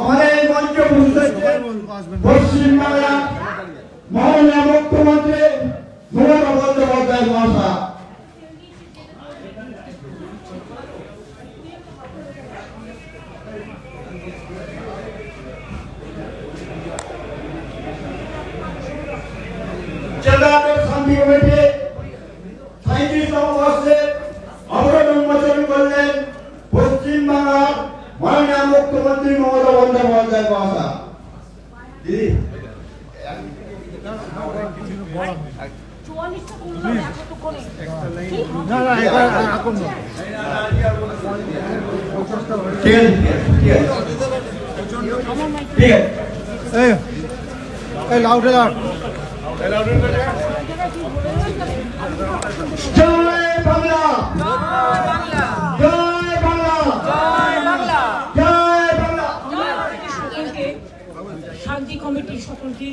আমাদের মঞ্চ পশ্চিমবাংলা মাননীয় মুখ্যমন্ত্রী মমতা বন্দ্যোপাধ্যায় মহাশয়। শান্তি কমিটি 37তম বর্ষে অবরোধ উন্মোচন করলেন পশ্চিমবাংলার মাননীয় মুখ্যমন্ত্রী মমতা বন্দ্যোপাধ্যায় মহাশয়। দিদি জয় বাংলা, জয় বাংলা, জয় বাংলা, জয় বাংলা। সকলকে শান্তি কমিটির সকলকে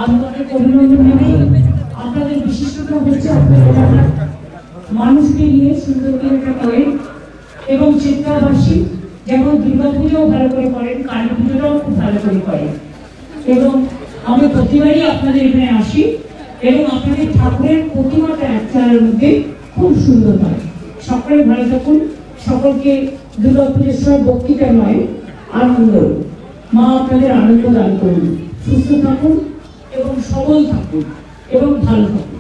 আন্তরিক অভিনন্দন জানাই। আপনাদের বিশিষ্টতা হচ্ছে আপনাদের এলাকার মানুষকে নিয়ে সুন্দর করে একটা করেন এবং চিত্রাবাসী যেমন দুর্গা পুজোও ভালো করে করেন, কালী পুজোটাও খুব ভালো করে করেন এবং আমি প্রতিবারই আপনাদের এখানে আসি এবং আপনাদের ঠাকুরের প্রতিমাটা একচারের মধ্যে খুব সুন্দর হয়। সকলে ভালো থাকুন, সকলকে দুর্গা পুজোর সময় বক্তৃতা নয় আনন্দ, মা আপনাদের আনন্দ দান করুন, সুস্থ থাকুন এবং সবল থাকুন এবং ভালো থাকুন।